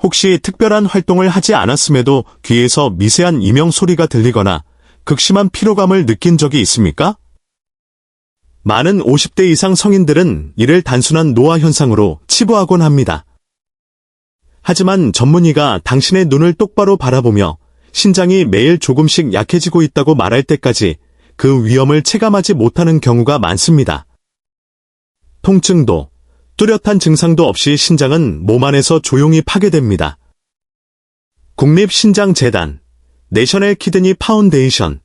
혹시 특별한 활동을 하지 않았음에도 귀에서 미세한 이명 소리가 들리거나 극심한 피로감을 느낀 적이 있습니까? 많은 50대 이상 성인들은 이를 단순한 노화 현상으로 치부하곤 합니다. 하지만 전문의가 당신의 눈을 똑바로 바라보며 신장이 매일 조금씩 약해지고 있다고 말할 때까지 그 위험을 체감하지 못하는 경우가 많습니다. 통증도, 뚜렷한 증상도 없이 신장은 몸 안에서 조용히 파괴됩니다. 국립신장재단, 내셔널 키드니 파운데이션의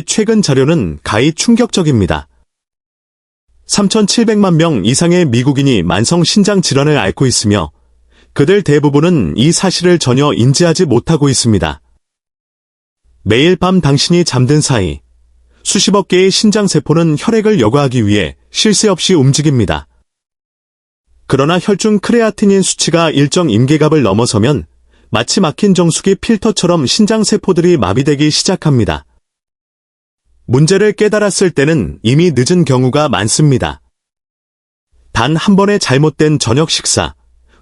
최근 자료는 가히 충격적입니다. 3,700만 명 이상의 미국인이 만성 신장 질환을 앓고 있으며 그들 대부분은 이 사실을 전혀 인지하지 못하고 있습니다. 매일 밤 당신이 잠든 사이 수십억 개의 신장세포는 혈액을 여과하기 위해 쉴 새 없이 움직입니다. 그러나 혈중 크레아티닌 수치가 일정 임계값을 넘어서면 마치 막힌 정수기 필터처럼 신장세포들이 마비되기 시작합니다. 문제를 깨달았을 때는 이미 늦은 경우가 많습니다. 단 한 번의 잘못된 저녁 식사,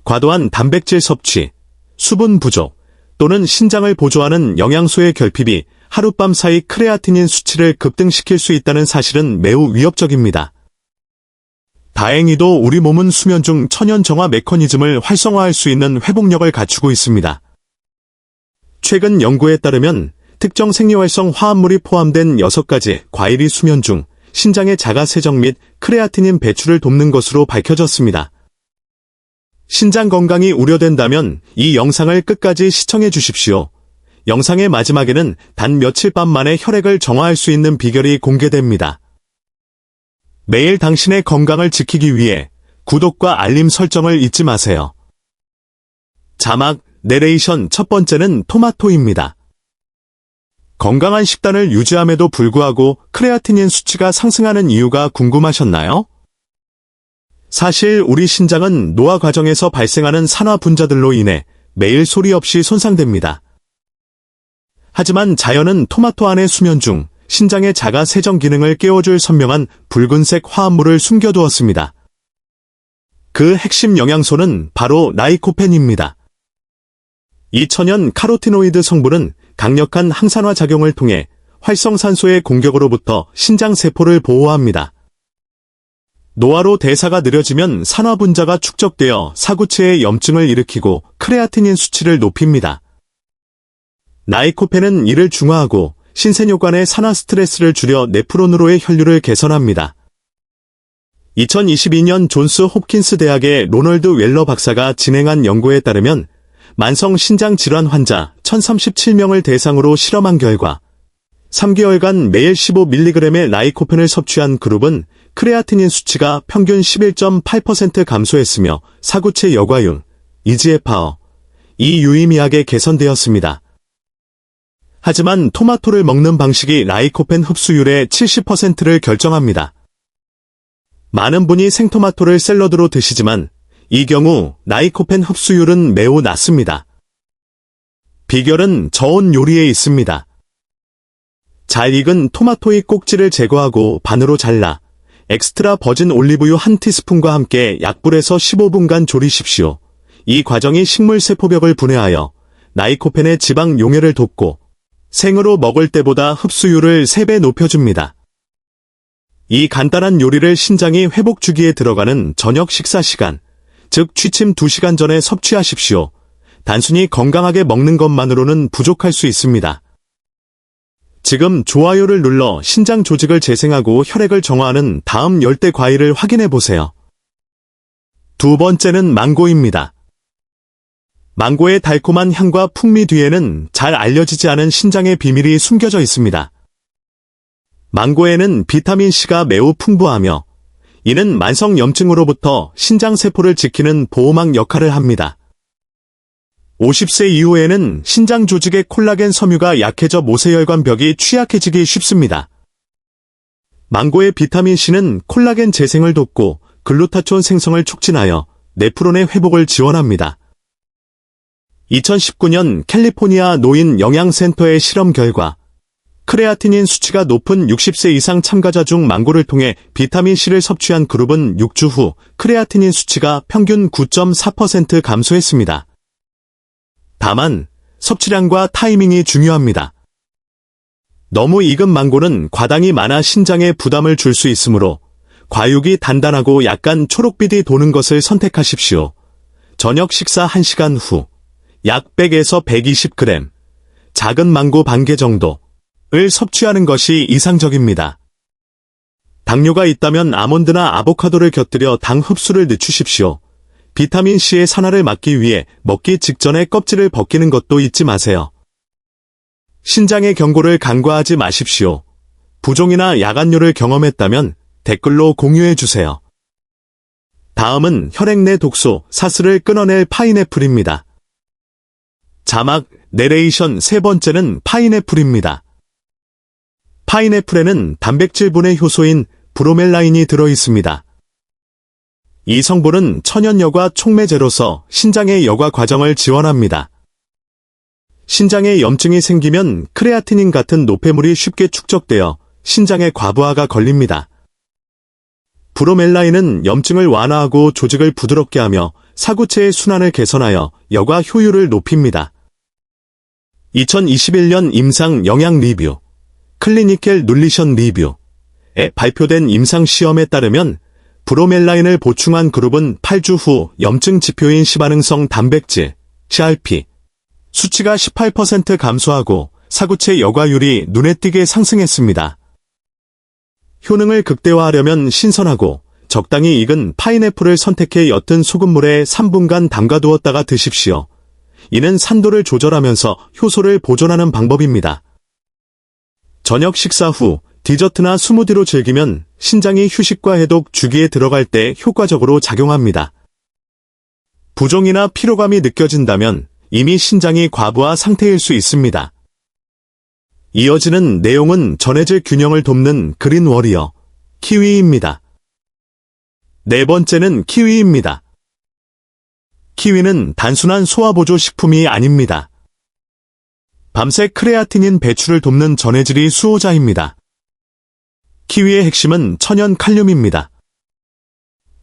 과도한 단백질 섭취, 수분 부족, 또는 신장을 보조하는 영양소의 결핍이 하룻밤 사이 크레아티닌 수치를 급등시킬 수 있다는 사실은 매우 위협적입니다. 다행히도 우리 몸은 수면 중 천연 정화 메커니즘을 활성화할 수 있는 회복력을 갖추고 있습니다. 최근 연구에 따르면 특정 생리활성 화합물이 포함된 6가지 과일이 수면 중 신장의 자가 세정 및 크레아티닌 배출을 돕는 것으로 밝혀졌습니다. 신장 건강이 우려된다면 이 영상을 끝까지 시청해 주십시오. 영상의 마지막에는 단 며칠 밤 만에 혈액을 정화할 수 있는 비결이 공개됩니다. 매일 당신의 건강을 지키기 위해 구독과 알림 설정을 잊지 마세요. 자막, 내레이션 첫 번째는 토마토입니다. 건강한 식단을 유지함에도 불구하고 크레아티닌 수치가 상승하는 이유가 궁금하셨나요? 사실 우리 신장은 노화 과정에서 발생하는 산화 분자들로 인해 매일 소리 없이 손상됩니다. 하지만 자연은 토마토 안의 수면 중 신장의 자가 세정 기능을 깨워줄 선명한 붉은색 화합물을 숨겨두었습니다. 그 핵심 영양소는 바로 라이코펜입니다. 이 천연 카로티노이드 성분은 강력한 항산화 작용을 통해 활성산소의 공격으로부터 신장 세포를 보호합니다. 노화로 대사가 느려지면 산화 분자가 축적되어 사구체의 염증을 일으키고 크레아티닌 수치를 높입니다. 라이코펜은 이를 중화하고 신세뇨관의 산화 스트레스를 줄여 네프론으로의 혈류를 개선합니다. 2022년 존스 홉킨스 대학의 로널드 웰러 박사가 진행한 연구에 따르면 만성 신장 질환 환자 1037명을 대상으로 실험한 결과 3개월간 매일 15mg의 라이코펜을 섭취한 그룹은 크레아티닌 수치가 평균 11.8% 감소했으며 사구체 여과율, 이지에파어, 유의미하게 개선되었습니다. 하지만 토마토를 먹는 방식이 라이코펜 흡수율의 70%를 결정합니다. 많은 분이 생토마토를 샐러드로 드시지만 이 경우 라이코펜 흡수율은 매우 낮습니다. 비결은 저온 요리에 있습니다. 잘 익은 토마토의 꼭지를 제거하고 반으로 잘라 엑스트라 버진 올리브유 1티스푼과 함께 약불에서 15분간 졸이십시오. 이 과정이 식물 세포벽을 분해하여 라이코펜의 지방 용해를 돕고 생으로 먹을 때보다 흡수율을 3배 높여줍니다. 이 간단한 요리를 신장이 회복 주기에 들어가는 저녁 식사 시간, 즉 취침 2시간 전에 섭취하십시오. 단순히 건강하게 먹는 것만으로는 부족할 수 있습니다. 지금 좋아요를 눌러 신장 조직을 재생하고 혈액을 정화하는 다음 열대 과일을 확인해 보세요. 두 번째는 망고입니다. 망고의 달콤한 향과 풍미 뒤에는 잘 알려지지 않은 신장의 비밀이 숨겨져 있습니다. 망고에는 비타민C가 매우 풍부하며 이는 만성 염증으로부터 신장 세포를 지키는 보호막 역할을 합니다. 50세 이후에는 신장 조직의 콜라겐 섬유가 약해져 모세혈관 벽이 취약해지기 쉽습니다. 망고의 비타민C는 콜라겐 재생을 돕고 글루타촌 생성을 촉진하여 네프론의 회복을 지원합니다. 2019년 캘리포니아 노인 영양센터의 실험 결과 크레아티닌 수치가 높은 60세 이상 참가자 중 망고를 통해 비타민C를 섭취한 그룹은 6주 후 크레아티닌 수치가 평균 9.4% 감소했습니다. 다만 섭취량과 타이밍이 중요합니다. 너무 익은 망고는 과당이 많아 신장에 부담을 줄 수 있으므로 과육이 단단하고 약간 초록빛이 도는 것을 선택하십시오. 저녁 식사 1시간 후 약 100에서 120g, 작은 망고 반 개 정도를 섭취하는 것이 이상적입니다. 당뇨가 있다면 아몬드나 아보카도를 곁들여 당 흡수를 늦추십시오. 비타민C의 산화를 막기 위해 먹기 직전에 껍질을 벗기는 것도 잊지 마세요. 신장의 경고를 간과하지 마십시오. 부종이나 야간뇨를 경험했다면 댓글로 공유해주세요. 다음은 혈액 내 독소, 사슬을 끊어낼 파인애플입니다. 자막, 내레이션 세 번째는 파인애플입니다. 파인애플에는 단백질분해 효소인 브로멜라인이 들어있습니다. 이 성분은 천연여과 촉매제로서 신장의 여과 과정을 지원합니다. 신장에 염증이 생기면 크레아티닌 같은 노폐물이 쉽게 축적되어 신장의 과부하가 걸립니다. 브로멜라인은 염증을 완화하고 조직을 부드럽게 하며 사구체의 순환을 개선하여 여과 효율을 높입니다. 2021년 임상 영양 리뷰, 클리니컬 눌리션 리뷰에 발표된 임상 시험에 따르면 브로멜라인을 보충한 그룹은 8주 후 염증 지표인 시반응성 단백질, CRP, 수치가 18% 감소하고 사구체 여과율이 눈에 띄게 상승했습니다. 효능을 극대화하려면 신선하고 적당히 익은 파인애플을 선택해 옅은 소금물에 3분간 담가두었다가 드십시오. 이는 산도를 조절하면서 효소를 보존하는 방법입니다. 저녁 식사 후 디저트나 스무디로 즐기면 신장이 휴식과 해독 주기에 들어갈 때 효과적으로 작용합니다. 부종이나 피로감이 느껴진다면 이미 신장이 과부하 상태일 수 있습니다. 이어지는 내용은 전해질 균형을 돕는 그린 워리어, 키위입니다. 네 번째는 키위입니다. 키위는 단순한 소화보조 식품이 아닙니다. 밤새 크레아티닌 배출을 돕는 전해질이 수호자입니다. 키위의 핵심은 천연 칼륨입니다.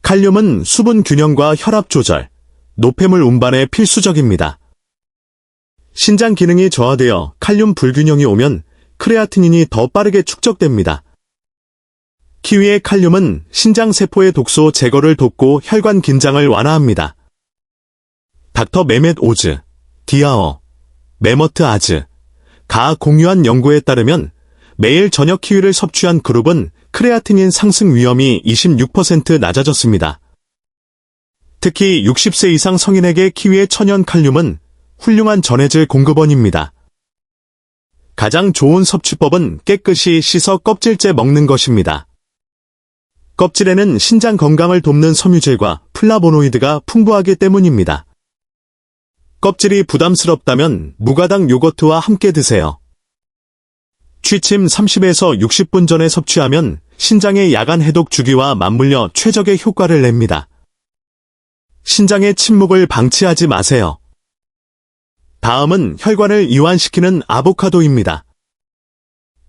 칼륨은 수분 균형과 혈압 조절, 노폐물 운반에 필수적입니다. 신장 기능이 저하되어 칼륨 불균형이 오면 크레아티닌이 더 빠르게 축적됩니다. 키위의 칼륨은 신장 세포의 독소 제거를 돕고 혈관 긴장을 완화합니다. 닥터 메멧 오즈, 디아어, 메머트 아즈, 가 공유한 연구에 따르면 매일 저녁 키위를 섭취한 그룹은 크레아티닌 상승 위험이 26% 낮아졌습니다. 특히 60세 이상 성인에게 키위의 천연 칼륨은 훌륭한 전해질 공급원입니다. 가장 좋은 섭취법은 깨끗이 씻어 껍질째 먹는 것입니다. 껍질에는 신장 건강을 돕는 섬유질과 플라보노이드가 풍부하기 때문입니다. 껍질이 부담스럽다면 무가당 요거트와 함께 드세요. 취침 30에서 60분 전에 섭취하면 신장의 야간 해독 주기와 맞물려 최적의 효과를 냅니다. 신장의 침묵을 방치하지 마세요. 다음은 혈관을 이완시키는 아보카도입니다.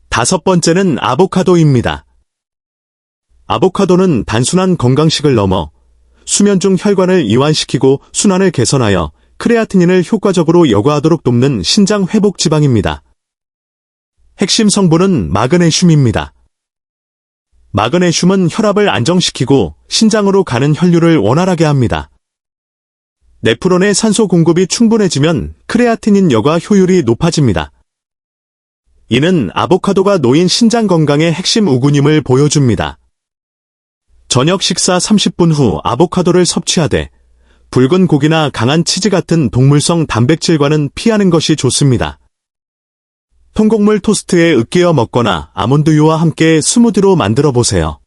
다섯 번째는 아보카도입니다. 아보카도는 단순한 건강식을 넘어 수면 중 혈관을 이완시키고 순환을 개선하여 크레아티닌을 효과적으로 여과하도록 돕는 신장 회복 지방입니다. 핵심 성분은 마그네슘입니다. 마그네슘은 혈압을 안정시키고 신장으로 가는 혈류를 원활하게 합니다. 네프론의 산소 공급이 충분해지면 크레아티닌 여과 효율이 높아집니다. 이는 아보카도가 노인 신장 건강의 핵심 우군임을 보여줍니다. 저녁 식사 30분 후 아보카도를 섭취하되 붉은 고기나 강한 치즈 같은 동물성 단백질과는 피하는 것이 좋습니다. 통곡물 토스트에 으깨어 먹거나 아몬드유와 함께 스무디로 만들어 보세요.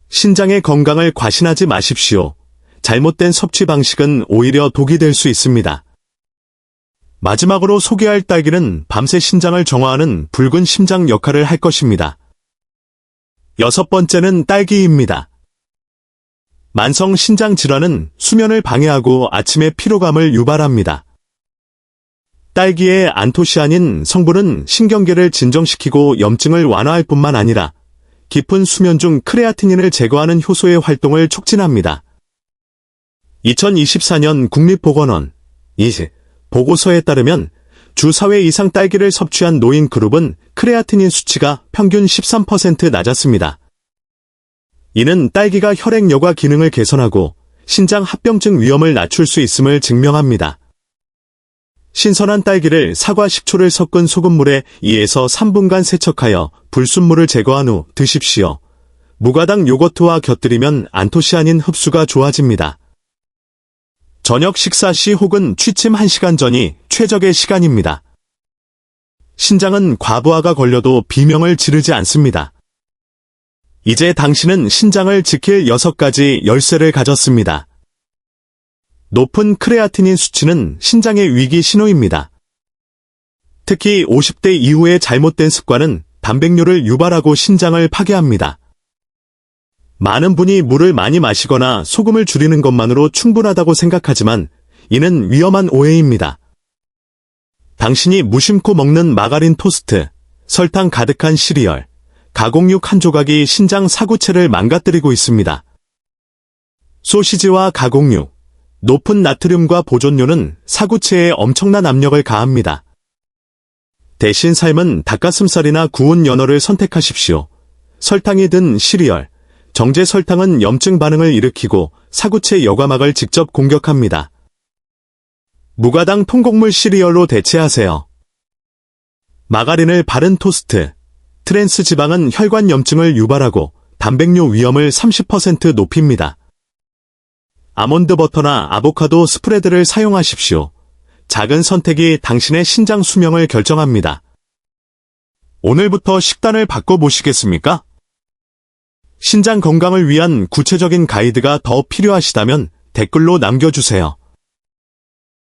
신장의 건강을 과신하지 마십시오. 잘못된 섭취 방식은 오히려 독이 될 수 있습니다. 마지막으로 소개할 딸기는 밤새 신장을 정화하는 붉은 심장 역할을 할 것입니다. 여섯 번째는 딸기입니다. 만성 신장 질환은 수면을 방해하고 아침에 피로감을 유발합니다. 딸기의 안토시아닌 성분은 신경계를 진정시키고 염증을 완화할 뿐만 아니라 깊은 수면 중 크레아티닌을 제거하는 효소의 활동을 촉진합니다. 2024년 국립보건원 보고서에 따르면 주 4회 이상 딸기를 섭취한 노인 그룹은 크레아티닌 수치가 평균 13% 낮았습니다. 이는 딸기가 혈액 여과 기능을 개선하고 신장 합병증 위험을 낮출 수 있음을 증명합니다. 신선한 딸기를 사과 식초를 섞은 소금물에 2에서 3분간 세척하여 불순물을 제거한 후 드십시오. 무가당 요거트와 곁들이면 안토시아닌 흡수가 좋아집니다. 저녁 식사 시 혹은 취침 1시간 전이 최적의 시간입니다. 신장은 과부하가 걸려도 비명을 지르지 않습니다. 이제 당신은 신장을 지킬 6가지 열쇠를 가졌습니다. 높은 크레아티닌 수치는 신장의 위기 신호입니다. 특히 50대 이후의 잘못된 습관은 단백뇨를 유발하고 신장을 파괴합니다. 많은 분이 물을 많이 마시거나 소금을 줄이는 것만으로 충분하다고 생각하지만 이는 위험한 오해입니다. 당신이 무심코 먹는 마가린 토스트, 설탕 가득한 시리얼, 가공육 한 조각이 신장 사구체를 망가뜨리고 있습니다. 소시지와 가공육, 높은 나트륨과 보존료는 사구체에 엄청난 압력을 가합니다. 대신 삶은 닭가슴살이나 구운 연어를 선택하십시오. 설탕이 든 시리얼, 정제 설탕은 염증 반응을 일으키고 사구체 여과막을 직접 공격합니다. 무가당 통곡물 시리얼로 대체하세요. 마가린을 바른 토스트, 트랜스 지방은 혈관 염증을 유발하고 단백뇨 위험을 30% 높입니다. 아몬드 버터나 아보카도 스프레드를 사용하십시오. 작은 선택이 당신의 신장 수명을 결정합니다. 오늘부터 식단을 바꿔보시겠습니까? 신장 건강을 위한 구체적인 가이드가 더 필요하시다면 댓글로 남겨주세요.